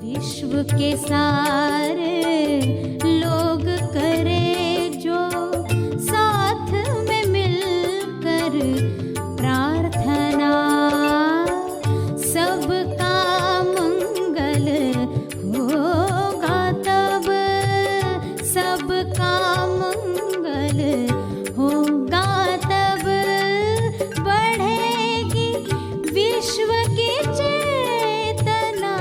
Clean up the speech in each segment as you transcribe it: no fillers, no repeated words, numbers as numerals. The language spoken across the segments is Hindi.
विश्व के सारे लोग करे जो साथ में मिलकर प्रार्थना, सबका मंगल होगा तब, सबका मंगल होगा तब, बढ़ेगी विश्व की चेतना।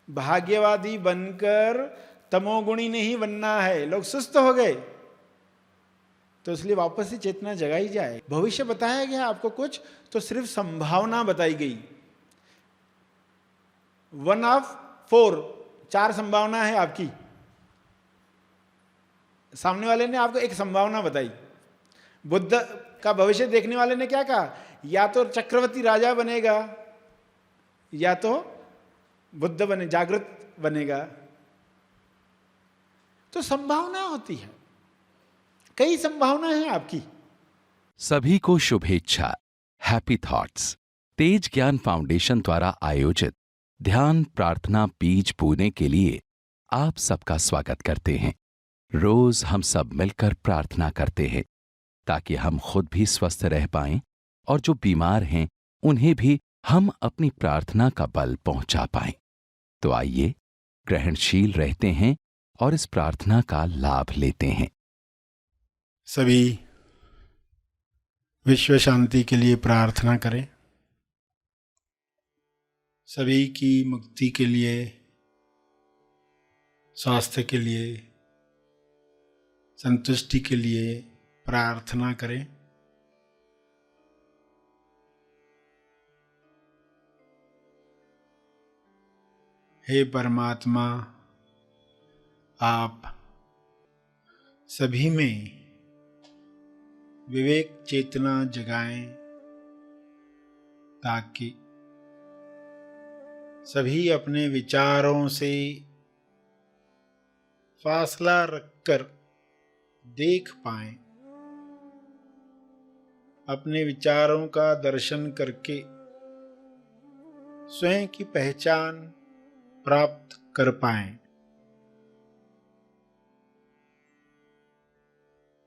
भाग्यवादी बनकर तमोगुणी नहीं बनना है। लोग सुस्त हो गए तो इसलिए वापस से चेतना जगाई जाए। भविष्य बताया गया आपको कुछ, तो सिर्फ संभावना बताई गई। 1 of 4, 4 संभावना है आपकी। सामने वाले ने आपको एक संभावना बताई। बुद्ध का भविष्य देखने वाले ने क्या कहा? या तो चक्रवर्ती राजा बनेगा, या तो बुद्ध बने, जागृत बनेगा। तो संभावना होती है, कई संभावना है आपकी। सभी को शुभेच्छा। हैप्पी थॉट्स तेज ज्ञान फाउंडेशन द्वारा आयोजित ध्यान प्रार्थना बीज बोने के लिए आप सबका स्वागत करते हैं। रोज हम सब मिलकर प्रार्थना करते हैं ताकि हम खुद भी स्वस्थ रह पाएं और जो बीमार हैं उन्हें भी हम अपनी प्रार्थना का बल पहुंचा पाएं। तो आइए ग्रहणशील रहते हैं और इस प्रार्थना का लाभ लेते हैं। सभी विश्व शांति के लिए प्रार्थना करें। सभी की मुक्ति के लिए, स्वास्थ्य के लिए, संतुष्टि के लिए प्रार्थना करें। हे परमात्मा, आप सभी में विवेक चेतना जगाएं ताकि सभी अपने विचारों से फासला रखकर देख पाएं, अपने विचारों का दर्शन करके स्वयं की पहचान प्राप्त कर पाएं।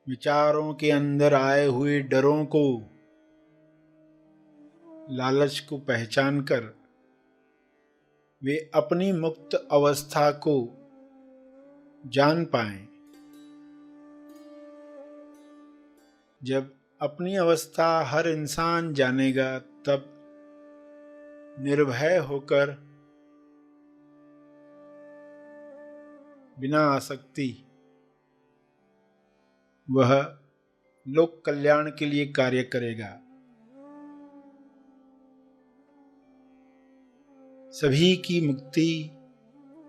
विचारों के अंदर आए हुए डरों को, लालच को पहचान कर वे अपनी मुक्त अवस्था को जान पाएं। जब अपनी अवस्था हर इंसान जानेगा तब निर्भय होकर बिना आसक्ति वह लोक कल्याण के लिए कार्य करेगा। सभी की मुक्ति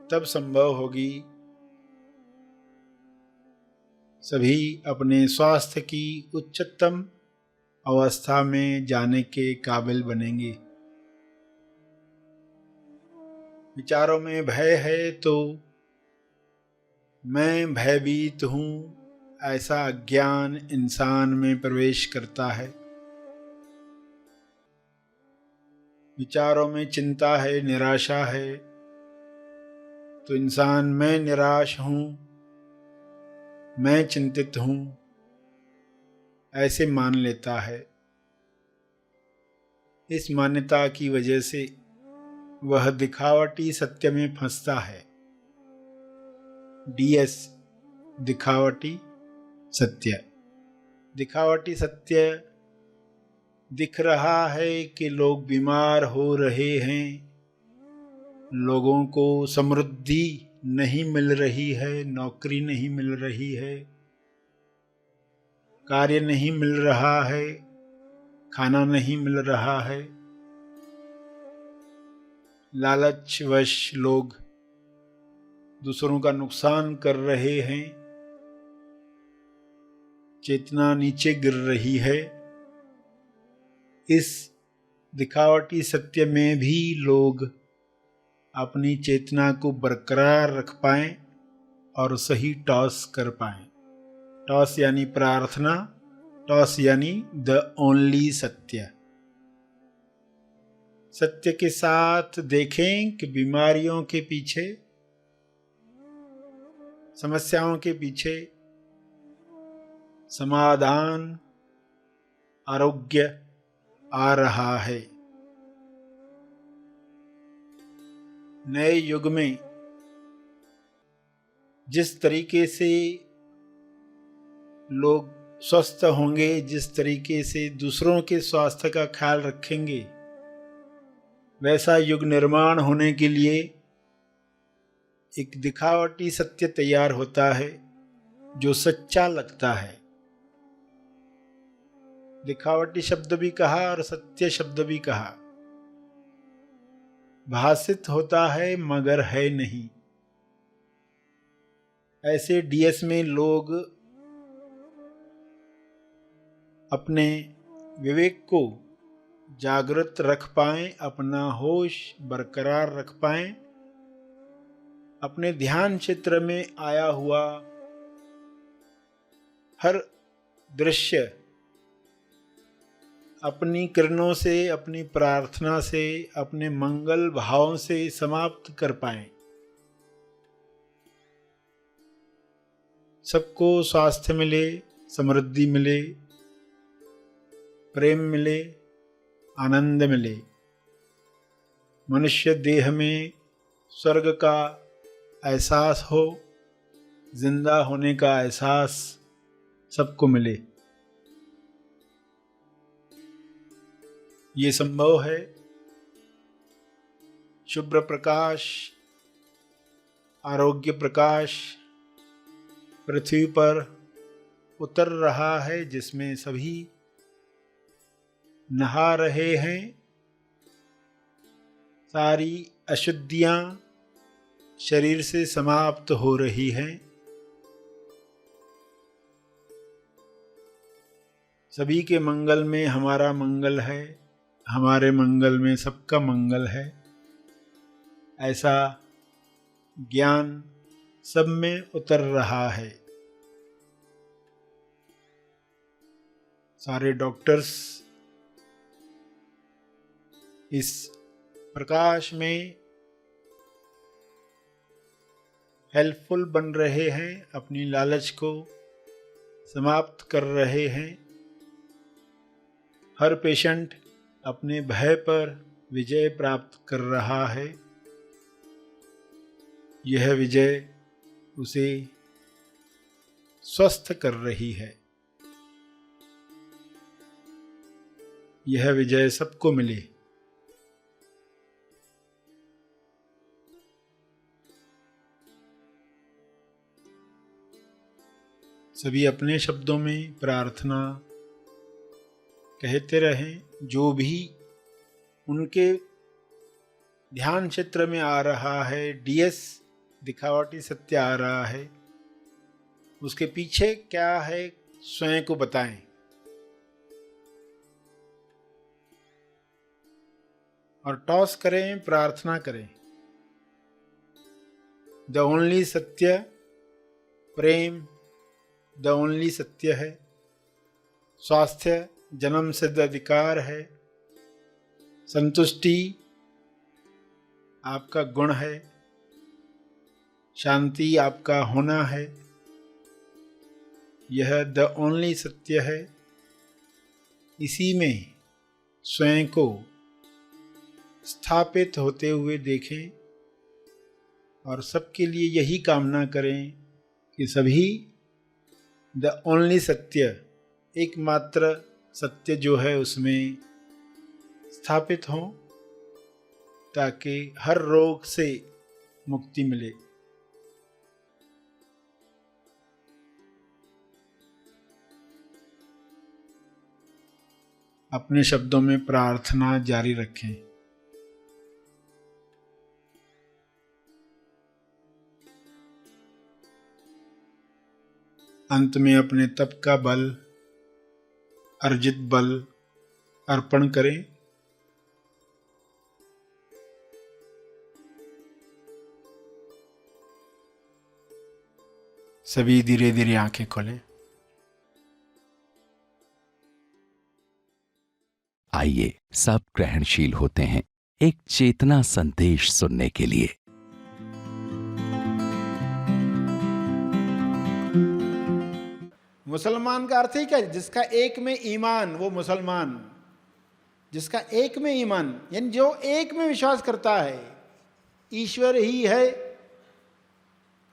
तब संभव होगी, सभी अपने स्वास्थ्य की उच्चतम अवस्था में जाने के काबिल बनेंगे। विचारों में भय है तो मैं भयभीत हूं, ऐसा अज्ञान इंसान में प्रवेश करता है। विचारों में चिंता है, निराशा है, तो इंसान मैं निराश हूं, मैं चिंतित हूं, ऐसे मान लेता है। इस मान्यता की वजह से वह दिखावटी सत्य में फंसता है। DS दिखावटी सत्य। दिखावटी सत्य दिख रहा है कि लोग बीमार हो रहे हैं, लोगों को समृद्धि नहीं मिल रही है, नौकरी नहीं मिल रही है, कार्य नहीं मिल रहा है, खाना नहीं मिल रहा है। लालचवश लोग दूसरों का नुकसान कर रहे हैं, चेतना नीचे गिर रही है। इस दिखावटी सत्य में भी लोग अपनी चेतना को बरकरार रख पाएं और सही टॉस कर पाएं। टॉस यानी प्रार्थना, टॉस यानी द ओनली सत्य। सत्य के साथ देखें कि बीमारियों के पीछे, समस्याओं के पीछे समाधान, आरोग्य आ रहा है। नए युग में जिस तरीके से लोग स्वस्थ होंगे, जिस तरीके से दूसरों के स्वास्थ्य का ख्याल रखेंगे, वैसा युग निर्माण होने के लिए एक दिखावटी सत्य तैयार होता है जो सच्चा लगता है। दिखावटी शब्द भी कहा और सत्य शब्द भी कहा। भासित होता है मगर है नहीं। ऐसे डीएस में लोग अपने विवेक को जागृत रख पाएं, अपना होश बरकरार रख पाएं, अपने ध्यान क्षेत्र में आया हुआ हर दृश्य अपनी किरणों से, अपनी प्रार्थना से, अपने मंगल भावों से समाप्त कर पाएं। सबको स्वास्थ्य मिले, समृद्धि मिले, प्रेम मिले, आनंद मिले। मनुष्य देह में स्वर्ग का एहसास हो, जिंदा होने का एहसास सबको मिले। ये संभव है। शुभ्र प्रकाश, आरोग्य प्रकाश पृथ्वी पर उतर रहा है, जिसमें सभी नहा रहे हैं। सारी अशुद्धियां शरीर से समाप्त हो रही हैं। सभी के मंगल में हमारा मंगल है, हमारे मंगल में सबका मंगल है। ऐसा ज्ञान सब में उतर रहा है। सारे डॉक्टर्स इस प्रकाश में हेल्पफुल बन रहे हैं, अपनी लालच को समाप्त कर रहे हैं। हर पेशेंट अपने भय पर विजय प्राप्त कर रहा है। यह विजय उसे स्वस्थ कर रही है। यह विजय सबको मिले। सभी अपने शब्दों में प्रार्थना कहते रहें। जो भी उनके ध्यान क्षेत्र में आ रहा है, डीएस दिखावटी सत्य आ रहा है, उसके पीछे क्या है स्वयं को बताएं। और टॉस करें, प्रार्थना करें। द ओनली सत्य, प्रेम द ओनली सत्य है। स्वास्थ्य जन्म सिद्ध अधिकार है। संतुष्टि आपका गुण है। शांति आपका होना है। यह द ओनली सत्य है। इसी में स्वयं को स्थापित होते हुए देखें और सबके लिए यही कामना करें कि सभी द ओनली सत्य, एकमात्र सत्य जो है उसमें स्थापित हों, ताकि हर रोग से मुक्ति मिले। अपने शब्दों में प्रार्थना जारी रखें। अंत में अपने तप का बल, अर्जित बल अर्पण करें। सभी धीरे धीरे आंखें खोलें। आइए सब ग्रहणशील होते हैं एक चेतना संदेश सुनने के लिए। मुसलमान का अर्थ ही क्या है? जिसका एक में ईमान, वो मुसलमान। जिसका एक में ईमान यानी जो एक में विश्वास करता है, ईश्वर ही है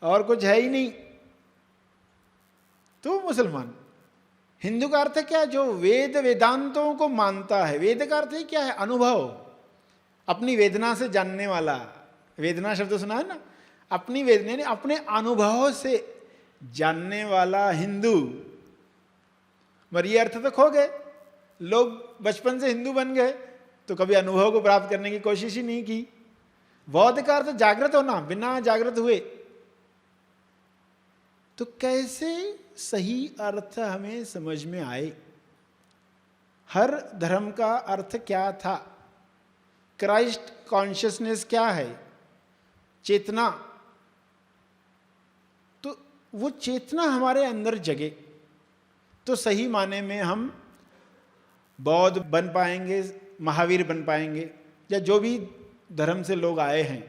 और कुछ है ही नहीं, तो मुसलमान। हिंदू का अर्थ है क्या? जो वेद वेदांतों को मानता है। वेद का अर्थ ही क्या है? अनुभव, अपनी वेदना से जानने वाला। वेदना शब्द सुना है ना? अपनी वेदना यानी अपने अनुभव से जानने वाला हिंदू। मगर ये अर्थ तो खो गए। लोग बचपन से हिंदू बन गए तो कभी अनुभव को प्राप्त करने की कोशिश ही नहीं की। बौद्ध का अर्थ जागृत होना, बिना जागृत हुए। तो कैसे सही अर्थ हमें समझ में आए? हर धर्म का अर्थ क्या था? क्राइस्ट कॉन्शियसनेस क्या है? चेतना। तो वो चेतना हमारे अंदर जगे तो सही माने में हम बौद्ध बन पाएंगे, महावीर बन पाएंगे, या जो भी धर्म से लोग आए हैं।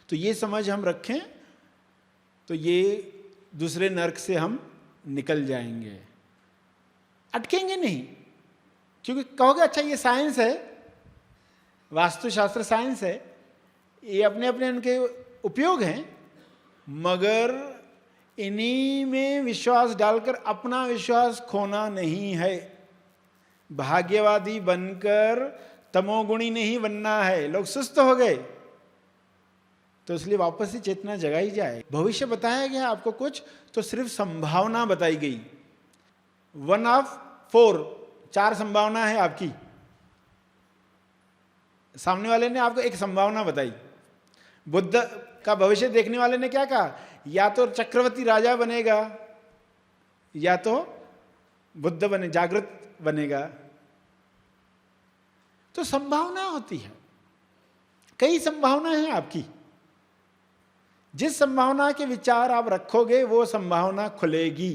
तो ये समझ हम रखें तो ये दूसरे नर्क से हम निकल जाएंगे, अटकेंगे नहीं। क्योंकि कहोगे अच्छा ये साइंस है, वास्तुशास्त्र साइंस है, ये अपने अपने उनके उपयोग हैं, मगर इन्हीं में विश्वास डालकर अपना विश्वास खोना नहीं है। भाग्यवादी बनकर तमोगुणी नहीं बनना है। लोग सुस्त हो गए तो इसलिए वापस से चेतना जगाई जाए। भविष्य बताया गया आपको कुछ, तो सिर्फ संभावना बताई गई। 1 of 4, 4 संभावना है आपकी। सामने वाले ने आपको एक संभावना बताई। बुद्ध का भविष्य देखने वाले ने क्या कहा? या तो चक्रवर्ती राजा बनेगा या तो बुद्ध बने, जागृत बनेगा। तो संभावना होती है, कई संभावना है आपकी। जिस संभावना के विचार आप रखोगे वो संभावना खुलेगी।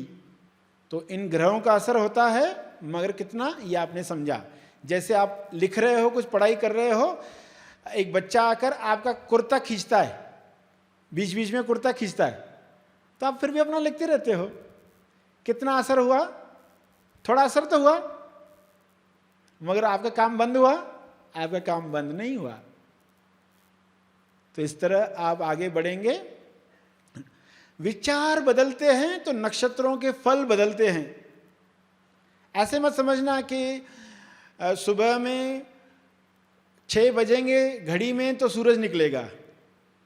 तो इन ग्रहों का असर होता है, मगर कितना ये आपने समझा। जैसे आप लिख रहे हो, कुछ पढ़ाई कर रहे हो, एक बच्चा आकर आपका कुर्ता खींचता है, बीच बीच में कुर्ता खींचता है, तो आप फिर भी अपना लिखते रहते हो। कितना असर हुआ? थोड़ा असर तो हुआ, मगर आपका काम बंद हुआ? आपका काम बंद नहीं हुआ। तो इस तरह आप आगे बढ़ेंगे। विचार बदलते हैं तो नक्षत्रों के फल बदलते हैं। ऐसे मत समझना कि सुबह में 6 बजेंगे घड़ी में तो सूरज निकलेगा,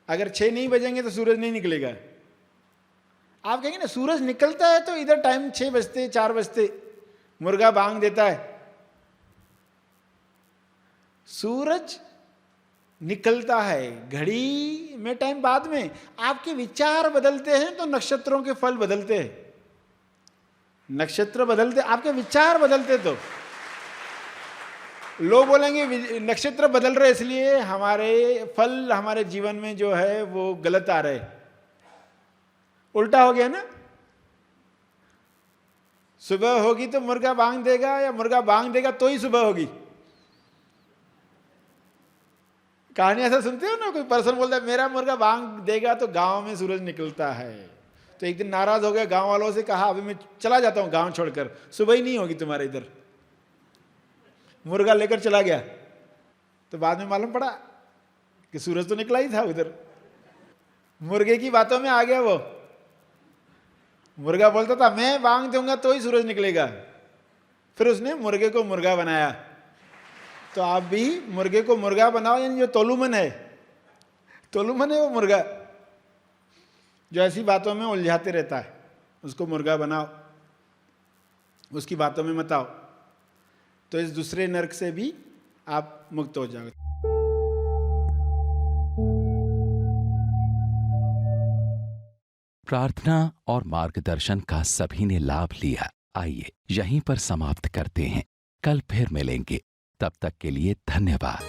अगर 6 नहीं बजेंगे तो सूरज नहीं निकलेगा। आप कहेंगे ना सूरज निकलता है तो इधर टाइम 6 बजते 4 बजते मुर्गा बांग देता है। सूरज निकलता है, घड़ी में टाइम बाद में। आपके विचार बदलते हैं तो नक्षत्रों के फल बदलते हैं। नक्षत्र बदलते, आपके विचार बदलते तो लोग बोलेंगे नक्षत्र बदल रहे इसलिए हमारे फल हमारे जीवन में जो है वो गलत आ रहे। उल्टा हो गया ना। सुबह होगी तो मुर्गा बांग देगा, या मुर्गा बांग देगा तो ही सुबह होगी। कहानी ऐसा सुनते हो ना, कोई पर्सन बोलता है मेरा मुर्गा बांग देगा तो गांव में सूरज निकलता है। तो एक दिन नाराज हो गया, गांव वालों से कहा अभी मैं चला जाता हूं गांव छोड़कर, सुबह ही नहीं होगी तुम्हारे इधर। मुर्गा लेकर चला गया तो बाद में मालूम पड़ा कि सूरज तो निकला ही था उधर। मुर्गे की बातों में आ गया वो। मुर्गा बोलता था मैं बांग दूंगा तो ही सूरज निकलेगा, फिर उसने मुर्गे को मुर्गा बनाया। तो आप भी मुर्गे को मुर्गा बनाओ, यानी जो तोलुमन है, तोलुमन है वो मुर्गा जो ऐसी बातों में उलझाते रहता है, उसको मुर्गा बनाओ, उसकी बातों में मत आओ। तो इस दूसरे नर्क से भी आप मुक्त हो जाओगे। प्रार्थना और मार्गदर्शन का सभी ने लाभ लिया। आइए यहीं पर समाप्त करते हैं, कल फिर मिलेंगे। तब तक के लिए धन्यवाद।